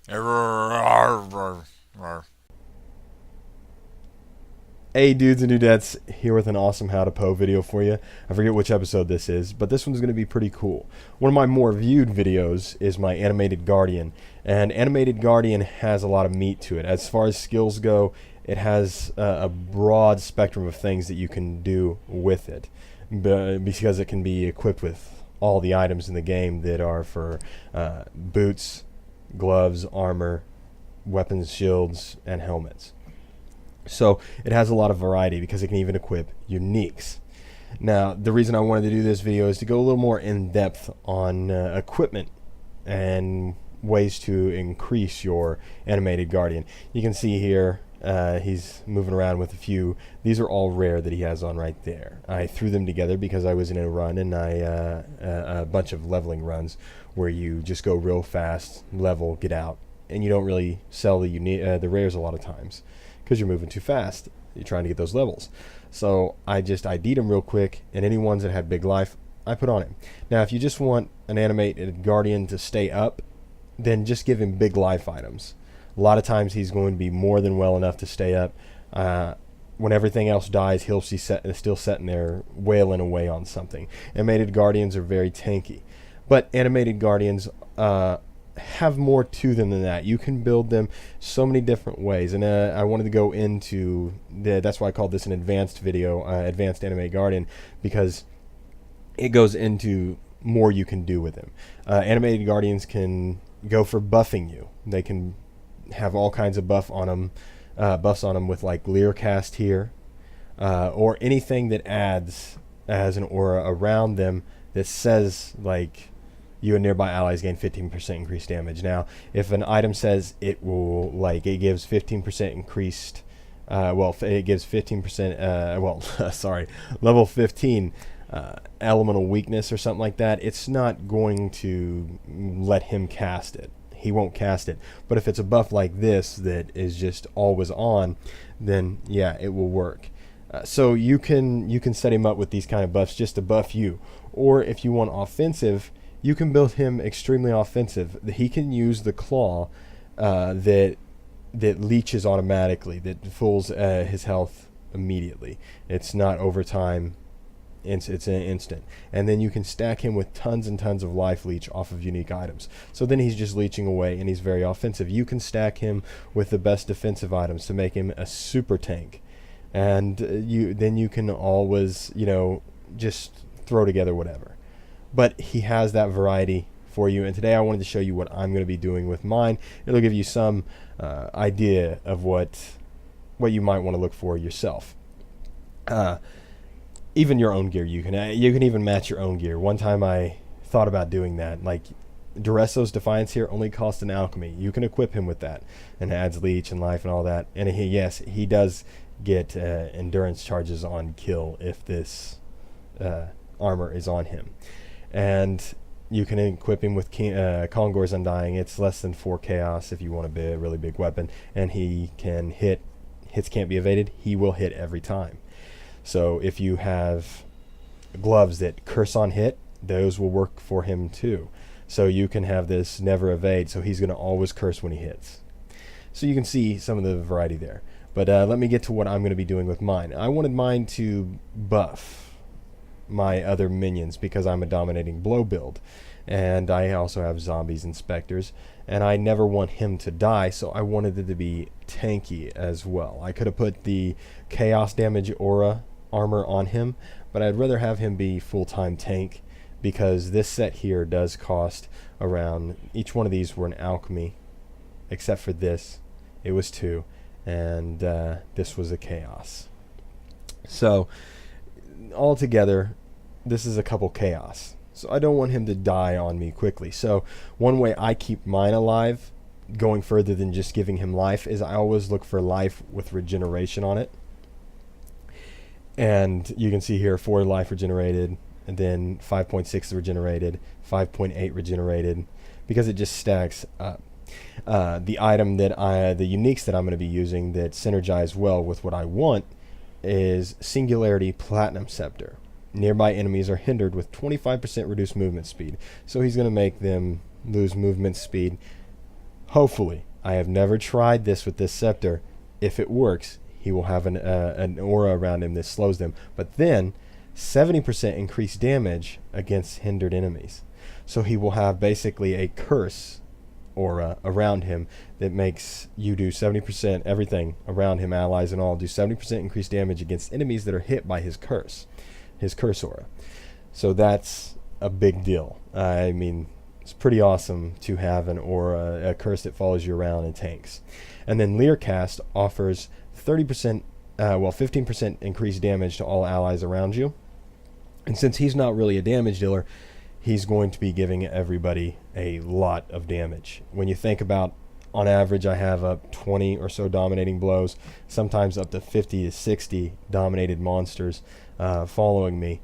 Hey dudes and dudettes, here with an awesome how to PoE video for you. I forget which episode this is, but this one's going to be pretty cool. One of my more viewed videos is my Animated Guardian, and Animated Guardian has a lot of meat to it. As far as skills go, it has a broad spectrum of things that you can do with it, because it can be equipped with all the items in the game that are for boots, gloves, armor, weapons, shields, and helmets. So it has a lot of variety because it can even equip uniques. Now, the reason I wanted to do this video is to go a little more in depth on equipment and ways to increase your Animated Guardian. You can see here he's moving around with a few. These are all rare that he has on right there. I threw them together because I was in a run, and a bunch of leveling runs where you just go real fast, level, get out, and you don't really sell the rares a lot of times, because you're moving too fast. You're trying to get those levels. So I just ID'd them real quick, and any ones that had big life, I put on him. Now, if you just want an Animated Guardian to stay up, then just give him big life items. A lot of times he's going to be more than well enough to stay up. When everything else dies, he'll be still sitting there wailing away on something. Animated Guardians are very tanky. But Animated Guardians have more to them than that. You can build them so many different ways, and I wanted to go into that's why I called this an advanced video, advanced Animated Guardian, because it goes into more you can do with them. Animated Guardians can go for buffing you. They can have all kinds of buffs on them with like Leercast here, or anything that adds as an aura around them that says like you and nearby allies gain 15% increased damage. Now, if an item says it will, like, it gives 15% increased, it gives 15%, sorry, level 15 elemental weakness or something like that, it's not going to let him cast it. He won't cast it. But if it's a buff like this that is just always on, then yeah, it will work. So you can set him up with these kind of buffs just to buff you. Or if you want offensive, you can build him extremely offensive. He can use the claw that leeches automatically, that fulls his health immediately. It's not over time. It's an instant. And then you can stack him with tons and tons of life leech off of unique items. So then he's just leeching away, and he's very offensive. You can stack him with the best defensive items to make him a super tank. And then you can always, just throw together whatever. But he has that variety for you, and today I wanted to show you what I'm going to be doing with mine. It'll give you some idea of what you might want to look for yourself. Even your own gear, you can even match your own gear. One time I thought about doing that. Like Duresso's Defiance here only costs an alchemy. You can equip him with that, and adds leech and life and all that. And he does get endurance charges on kill if this armor is on him. And you can equip him with Kongor's Undying. It's less than 4 chaos if you want a really big weapon, and he can hit. Hits can't be evaded. He will hit every time. So if you have gloves that curse on hit, those will work for him too. So you can have this never evade, so he's going to always curse when he hits. So you can see some of the variety there. But let me get to what I'm going to be doing with mine. I wanted mine to buff my other minions because I'm a dominating blow build, and I also have zombies and specters, and I never want him to die, so I wanted it to be tanky as well. I could have put the chaos damage aura armor on him, but I'd rather have him be full-time tank, because this set here does cost around, each one of these were an alchemy, except for this, it was 2, and this was a chaos. So altogether, this is a couple chaos. So I don't want him to die on me quickly. So one way I keep mine alive, going further than just giving him life, is I always look for life with regeneration on it. And you can see here 4 life regenerated, and then 5.6 regenerated, 5.8 regenerated, because it just stacks up. The item that the uniques that I'm going to be using that synergize well with what I want is Singularity Platinum Scepter. Nearby enemies are hindered with 25% reduced movement speed. So he's going to make them lose movement speed Hopefully, I have never tried this with this scepter. If it works, he will have an aura around him that slows them. But then, 70% increased damage against hindered enemies. So he will have basically a curse aura around him that makes you do 70%, everything around him, allies and all, do 70% increased damage against enemies that are hit by his curse aura. So that's a big deal. I mean, it's pretty awesome to have an aura, a curse that follows you around in tanks. And then Learcast offers 15% increased damage to all allies around you. And since he's not really a damage dealer, he's going to be giving everybody a lot of damage. When you think about, on average, I have up 20 or so dominating blows, sometimes up to 50 to 60 dominated monsters following me,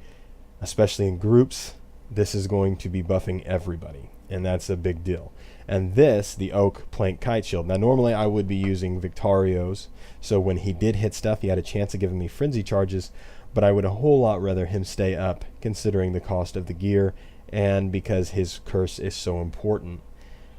especially in groups. This is going to be buffing everybody, and that's a big deal. And this, the Oak Plank Kite Shield. Now, normally I would be using Victario's, so when he did hit stuff, he had a chance of giving me frenzy charges, but I would a whole lot rather him stay up, considering the cost of the gear, and because his curse is so important,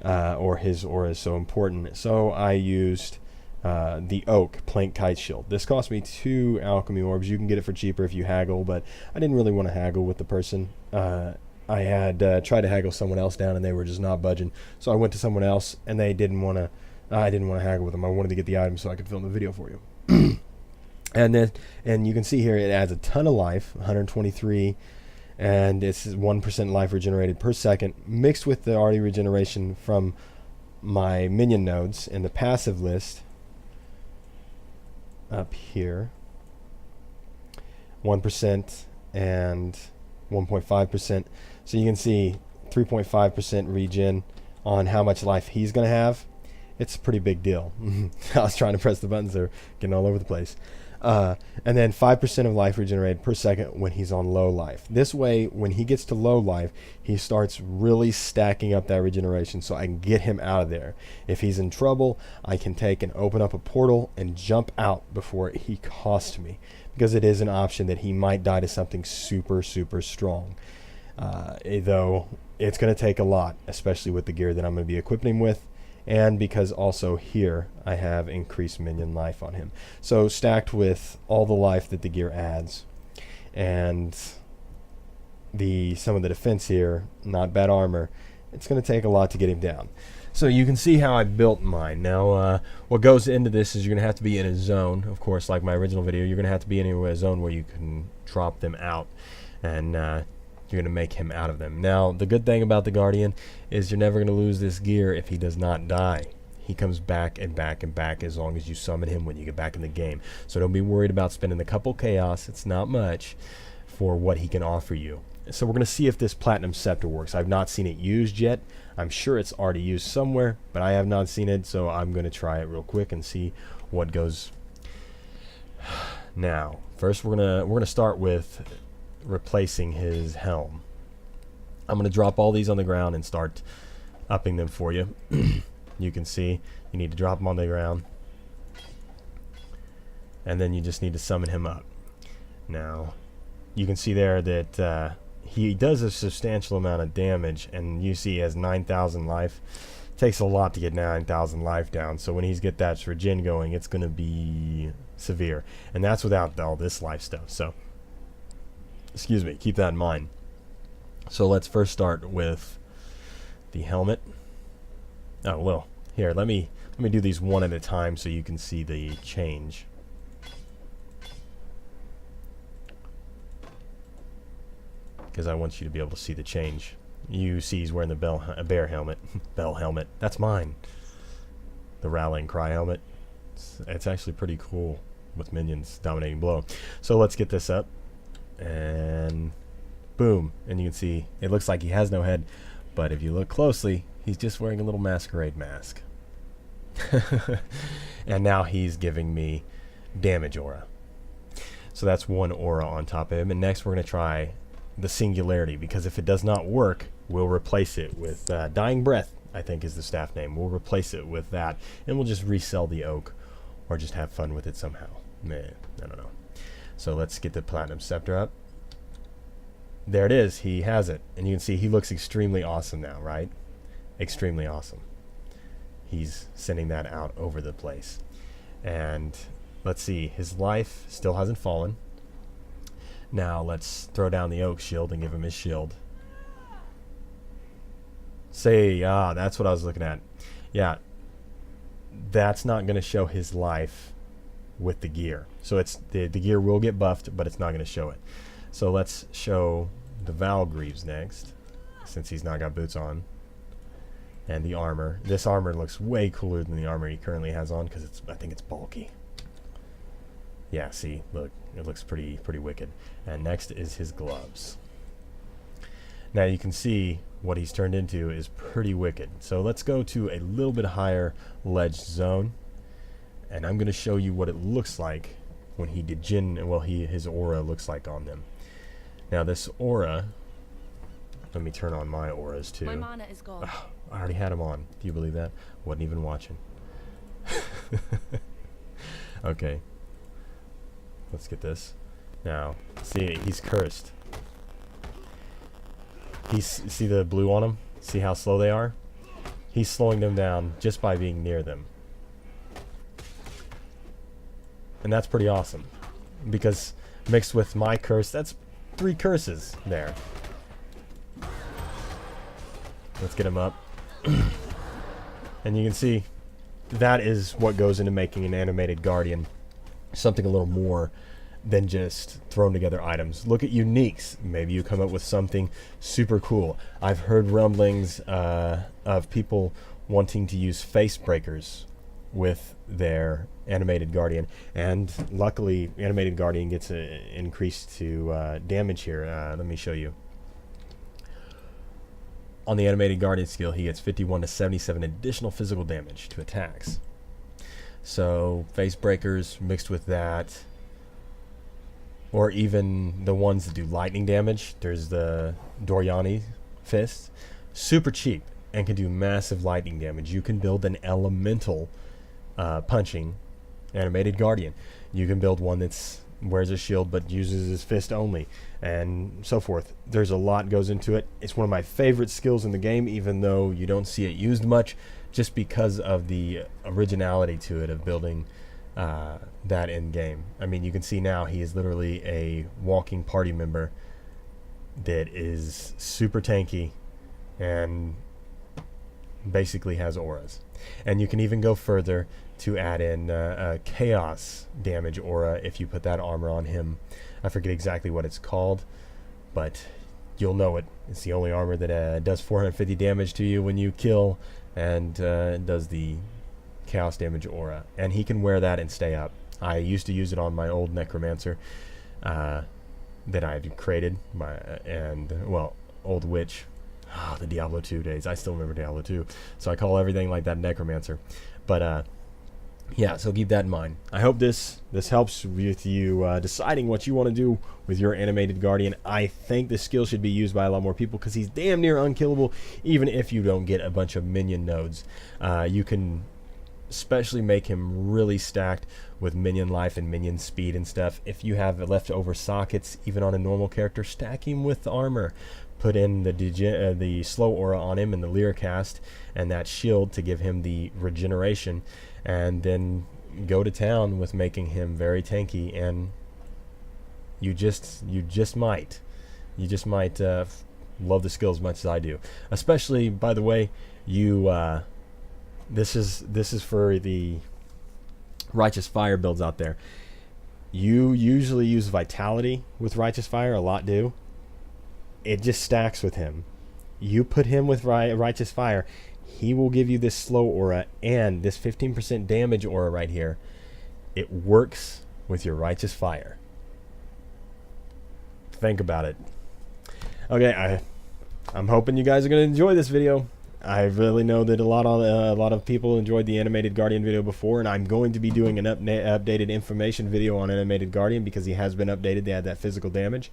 or his aura is so important. So I used the Oak Plank Kite Shield. This cost me 2 alchemy orbs. You can get it for cheaper if you haggle, but I didn't really want to haggle with the person. I had tried to haggle someone else down, and they were just not budging. So I went to someone else, and they didn't want to. I didn't want to haggle with them. I wanted to get the item so I could film the video for you. And you can see here it adds a ton of life, 123, and it's 1% life regenerated per second, mixed with the already regeneration from my minion nodes in the passive list up here. 1% and 1.5%. So you can see 3.5% regen on how much life he's going to have. It's a pretty big deal. I was trying to press the buttons, they're getting all over the place. And then 5% of life regenerated per second when he's on low life. This way, when he gets to low life, he starts really stacking up that regeneration so I can get him out of there. If he's in trouble, I can take and open up a portal and jump out before he costs me, because it is an option that he might die to something super, super strong. Though it's going to take a lot, especially with the gear that I'm going to be equipping him with. And because also here I have increased minion life on him. So stacked with all the life that the gear adds and some of the defense here, not bad armor, it's going to take a lot to get him down. So you can see how I built mine. Now what goes into this is you're going to have to be in a zone, of course, like my original video. You're going to have to be in a zone where you can drop them out, and you're going to make him out of them. Now, the good thing about the Guardian is you're never going to lose this gear if he does not die. He comes back and back and back as long as you summon him when you get back in the game. So don't be worried about spending a couple chaos. It's not much for what he can offer you. So we're going to see if this Platinum Scepter works. I've not seen it used yet. I'm sure it's already used somewhere, but I have not seen it, so I'm going to try it real quick and see what goes. Now, first we're going to start with replacing his helm. I'm going to drop all these on the ground and start upping them for you. You can see you need to drop them on the ground, and then you just need to summon him up. Now you can see there that he does a substantial amount of damage, and you see he has 9,000 life. It takes a lot to get 9,000 life down, so when he's get that regen going, it's going to be severe, and that's without all this life stuff. So excuse me, keep that in mind. So let's first start with the helmet. Oh well, here, let me do these one at a time so you can see the change. Because I want you to be able to see the change. You see he's wearing the bear helmet. Bell helmet. That's mine. The rallying cry helmet. It's actually pretty cool with minions dominating blow. So let's get this up. And boom. And you can see it looks like he has no head. But if you look closely, he's just wearing a little masquerade mask. And now he's giving me damage aura. So that's one aura on top of him. And next we're going to try the singularity, because if it does not work, we'll replace it with Dying Breath, I think is the staff name. We'll replace it with that, and we'll just resell the oak or just have fun with it somehow. Man, I don't know. So let's get the Platinum Scepter up. There it is. He has it. And you can see he looks extremely awesome now, right? Extremely awesome. he's sending that out over the place. And let's see, his life still hasn't fallen. Now let's throw down the oak shield and give him his shield. That's what I was looking at. Yeah, that's not going to show his life with the gear. So it's the gear will get buffed, but it's not going to show it. So let's show the Valgreaves next, since he's not got boots on. And the armor. This armor looks way cooler than the armor he currently has on, because I think it's bulky. Yeah, see, look, it looks pretty wicked. And next is his gloves. Now you can see what he's turned into is pretty wicked. So let's go to a little bit higher ledge zone, and I'm going to show you what it looks like when he his aura looks like on them. Now this aura, let me turn on my auras too. My mana is gone. Oh, I already had him on. Do you believe that? Wasn't even watching. Okay. Let's get this. Now, see, he's cursed. See the blue on him? See how slow they are? He's slowing them down just by being near them. And that's pretty awesome. Because mixed with my curse, that's 3 curses there. Let's get him up. And you can see that is what goes into making an animated guardian something a little more than just thrown together items. Look at uniques. Maybe you come up with something super cool. I've heard rumblings of people wanting to use face breakers with their animated guardian, and luckily animated guardian gets increased to damage here. Let me show you. On the animated guardian skill, he gets 51 to 77 additional physical damage to attacks. So face breakers mixed with that, or even the ones that do lightning damage. There's the Doriani fist, super cheap and can do massive lightning damage. You can build an elemental punching animated guardian. You can build one that's wears a shield but uses his fist only, and so forth. There's a lot goes into it. It's one of my favorite skills in the game, even though you don't see it used much, just because of the originality to it of building that in game. I mean, you can see now he is literally a walking party member that is super tanky and basically has auras. And you can even go further to add in a chaos damage aura if you put that armor on him. I forget exactly what it's called, but you'll know it. It's the only armor that does 450 damage to you when you kill, and does the chaos damage aura. And he can wear that and stay up. I used to use it on my old necromancer that I had created, old witch. Oh, the Diablo 2 days. I still remember Diablo 2. So I call everything like that necromancer. But yeah, so keep that in mind. I hope this helps with you deciding what you want to do with your animated guardian. I think this skill should be used by a lot more people because he's damn near unkillable, even if you don't get a bunch of minion nodes. You can especially make him really stacked with minion life and minion speed and stuff. If you have leftover sockets, even on a normal character, stack him with armor. Put in the slow aura on him and the Lyra cast and that shield to give him the regeneration, and then go to town with making him very tanky, and you just might love the skill as much as I do. Especially, by the way, this is for the Righteous Fire builds out there. You usually use Vitality with Righteous Fire, a lot do. It just stacks with him. You put him with Righteous Fire, he will give you this slow aura and this 15% damage aura right here. It works with your Righteous Fire. Think about it. Okay, I'm hoping you guys are going to enjoy this video. I really know that a lot of people enjoyed the animated Guardian video before, and I'm going to be doing an updated information video on animated Guardian because he has been updated. They had that physical damage.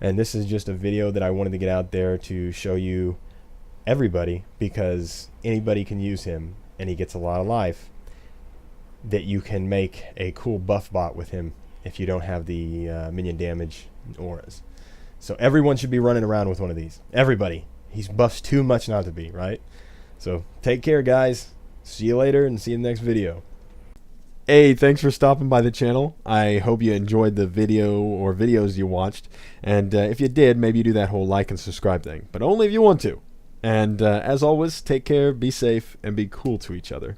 And this is just a video that I wanted to get out there to show you everybody, because anybody can use him and he gets a lot of life, that you can make a cool buff bot with him if you don't have the minion damage auras. So everyone should be running around with one of these. Everybody. He's buffs too much not to be, right? So take care, guys. See you later and see you in the next video. Hey, thanks for stopping by the channel. I hope you enjoyed the video or videos you watched. And if you did, maybe you do that whole like and subscribe thing. But only if you want to. And as always, take care, be safe, and be cool to each other.